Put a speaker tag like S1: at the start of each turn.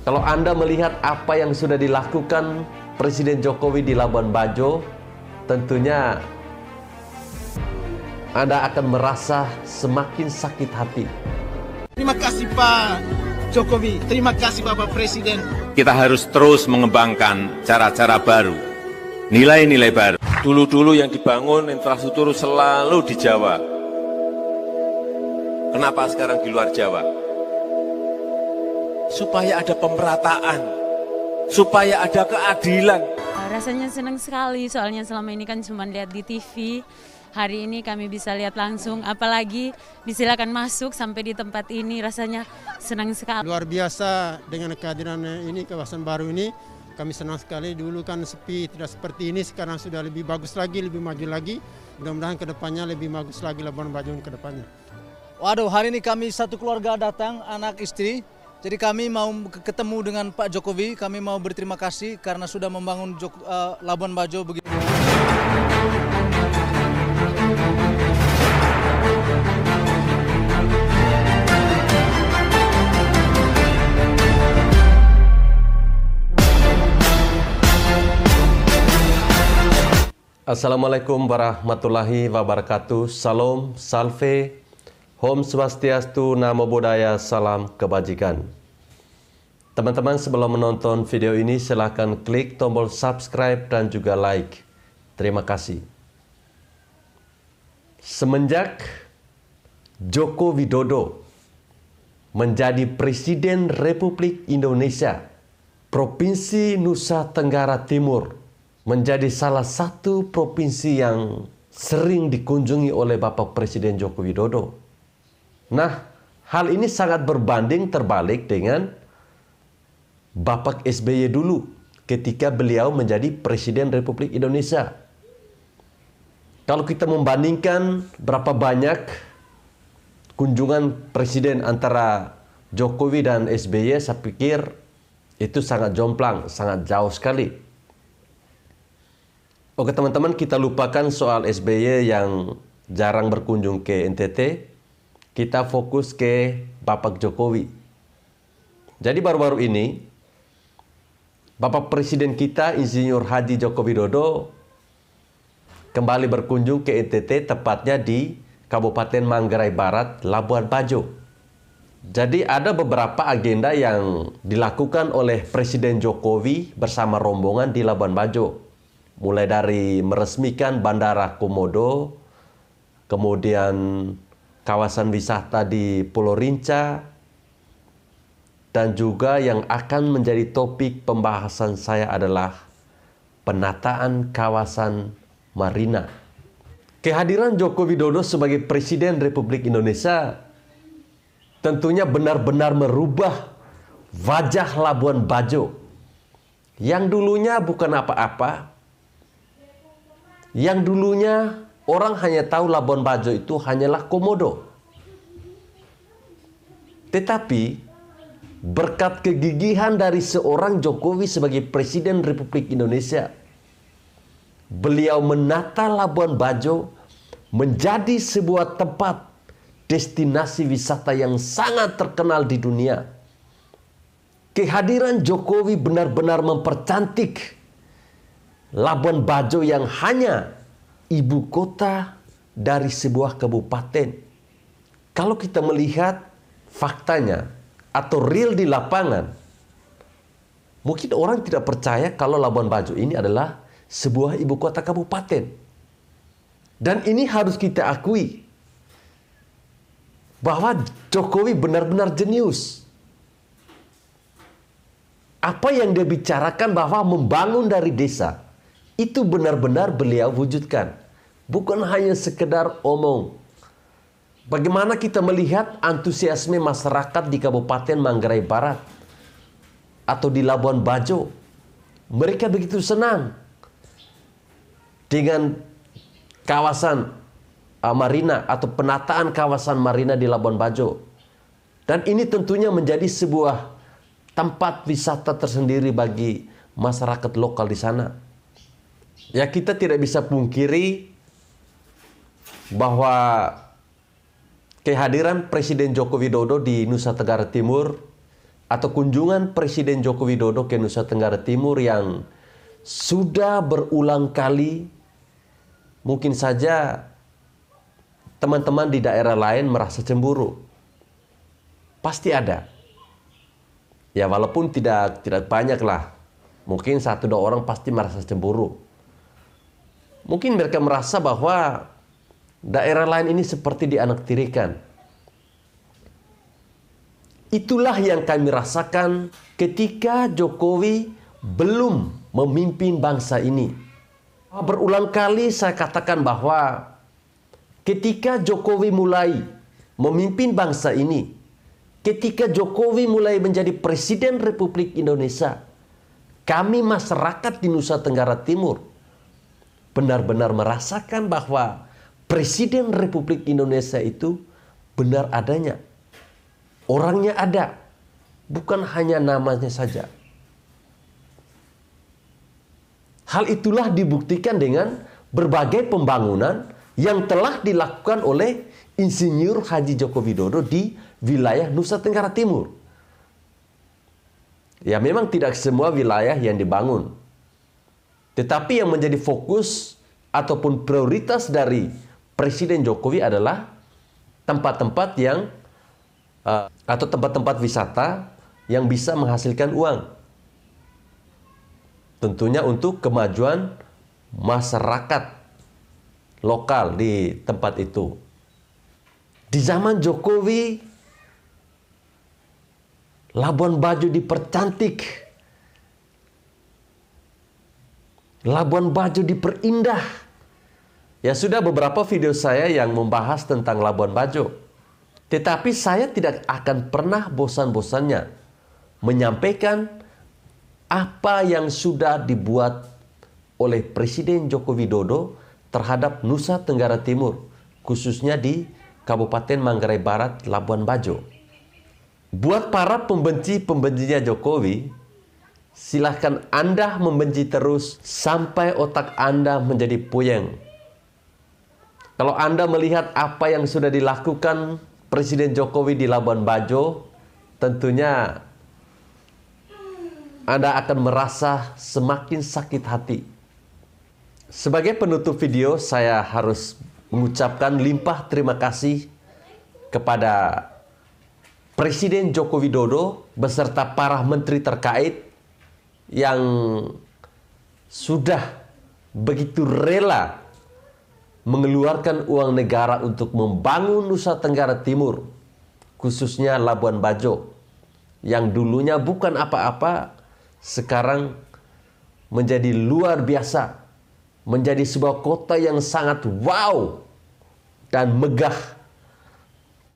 S1: Kalau Anda melihat apa yang sudah dilakukan Presiden Jokowi di Labuan Bajo, tentunya Anda akan merasa semakin sakit hati.
S2: Terima kasih Pak Jokowi, terima kasih Bapak Presiden.
S3: Kita harus terus mengembangkan cara-cara baru, nilai-nilai baru. Dulu-dulu yang dibangun infrastruktur selalu di Jawa. Kenapa sekarang di luar Jawa? Supaya ada pemerataan, supaya ada keadilan.
S4: Rasanya senang sekali, soalnya selama ini kan cuma lihat di TV. Hari ini kami bisa lihat langsung, apalagi disilakan masuk sampai di tempat ini, rasanya senang sekali.
S5: Luar biasa dengan kehadiran ini, kawasan baru ini. Kami senang sekali, dulu kan sepi, tidak seperti ini, sekarang sudah lebih bagus lagi, lebih maju lagi. Mudah-mudahan ke depannya lebih bagus lagi Labuan Bajo ke depannya.
S6: Waduh, hari ini kami satu keluarga datang, anak istri. Jadi kami mau ketemu dengan Pak Jokowi, kami mau berterima kasih karena sudah membangun Labuan Bajo begitu.
S1: Assalamualaikum warahmatullahi wabarakatuh. Salam, salve, Om Swastiastu, Namo Buddhaya, salam kebajikan. Teman-teman, sebelum menonton video ini silakan klik tombol subscribe dan juga like. Terima kasih. Semenjak Joko Widodo menjadi Presiden Republik Indonesia, Provinsi Nusa Tenggara Timur menjadi salah satu provinsi yang sering dikunjungi oleh Bapak Presiden Joko Widodo. Nah, hal ini sangat berbanding terbalik dengan Bapak SBY dulu ketika beliau menjadi Presiden Republik Indonesia. Kalau kita membandingkan berapa banyak kunjungan Presiden antara Jokowi dan SBY, saya pikir itu sangat jomplang, sangat jauh sekali. Oke teman-teman, kita lupakan soal SBY yang jarang berkunjung ke NTT. Kita fokus ke Bapak Jokowi. Jadi baru-baru ini, Bapak Presiden kita, Insinyur Haji Joko Widodo, kembali berkunjung ke NTT, tepatnya di Kabupaten Manggarai Barat, Labuan Bajo. Jadi ada beberapa agenda yang dilakukan oleh Presiden Jokowi bersama rombongan di Labuan Bajo. Mulai dari meresmikan Bandara Komodo, kemudian kawasan wisata di Pulau Rinca, dan juga yang akan menjadi topik pembahasan saya adalah penataan kawasan Marina. Kehadiran Joko Widodo sebagai Presiden Republik Indonesia tentunya benar-benar merubah wajah Labuan Bajo yang dulunya bukan apa-apa. Yang dulunya orang hanya tahu Labuan Bajo itu hanyalah komodo. Tetapi berkat kegigihan dari seorang Jokowi sebagai Presiden Republik Indonesia, beliau menata Labuan Bajo menjadi sebuah tempat destinasi wisata yang sangat terkenal di dunia. Kehadiran Jokowi benar-benar mempercantik Labuan Bajo yang hanya ibu kota dari sebuah kabupaten. Kalau kita melihat faktanya atau real di lapangan, mungkin orang tidak percaya kalau Labuan Bajo ini adalah sebuah ibu kota kabupaten. Dan ini harus kita akui bahwa Jokowi benar-benar jenius. Apa yang dia bicarakan bahwa membangun dari desa, itu benar-benar beliau wujudkan. Bukan hanya sekedar omong. Bagaimana kita melihat antusiasme masyarakat di Kabupaten Manggarai Barat atau di Labuan Bajo. Mereka begitu senang dengan kawasan Marina atau penataan kawasan Marina di Labuan Bajo. Dan ini tentunya menjadi sebuah tempat wisata tersendiri bagi masyarakat lokal di sana. Ya, kita tidak bisa pungkiri bahwa kehadiran Presiden Joko Widodo di Nusa Tenggara Timur atau kunjungan Presiden Joko Widodo ke Nusa Tenggara Timur yang sudah berulang kali, mungkin saja teman-teman di daerah lain merasa cemburu. Pasti ada. Ya walaupun tidak banyak lah. Mungkin 1-2 orang pasti merasa cemburu. Mungkin mereka merasa bahwa daerah lain ini seperti dianaktirikan. Itulah yang kami rasakan ketika Jokowi belum memimpin bangsa ini. Berulang kali saya katakan bahwa ketika Jokowi mulai memimpin bangsa ini, ketika Jokowi mulai menjadi Presiden Republik Indonesia, kami masyarakat di Nusa Tenggara Timur benar-benar merasakan bahwa Presiden Republik Indonesia itu benar adanya. Orangnya ada, bukan hanya namanya saja. Hal itulah dibuktikan dengan berbagai pembangunan yang telah dilakukan oleh Insinyur Haji Joko Widodo di wilayah Nusa Tenggara Timur. Ya memang tidak semua wilayah yang dibangun. Tetapi yang menjadi fokus ataupun prioritas dari Presiden Jokowi adalah tempat-tempat yang atau tempat-tempat wisata yang bisa menghasilkan uang. Tentunya untuk kemajuan masyarakat lokal di tempat itu. Di zaman Jokowi, Labuan Bajo dipercantik. Labuan Bajo diperindah. Ya sudah beberapa video saya yang membahas tentang Labuan Bajo. Tetapi saya tidak akan pernah bosan-bosannya menyampaikan apa yang sudah dibuat oleh Presiden Joko Widodo terhadap Nusa Tenggara Timur, khususnya di Kabupaten Manggarai Barat, Labuan Bajo. Buat para pembenci-pembencinya Jokowi, silahkan Anda membenci terus sampai otak Anda menjadi puyeng. Kalau Anda melihat apa yang sudah dilakukan Presiden Jokowi di Labuan Bajo, tentunya Anda akan merasa semakin sakit hati. Sebagai penutup video, saya harus mengucapkan limpah terima kasih kepada Presiden Joko Widodo beserta para menteri terkait yang sudah begitu rela mengeluarkan uang negara untuk membangun Nusa Tenggara Timur, khususnya Labuan Bajo, yang dulunya bukan apa-apa, sekarang menjadi luar biasa, menjadi sebuah kota yang sangat wow dan megah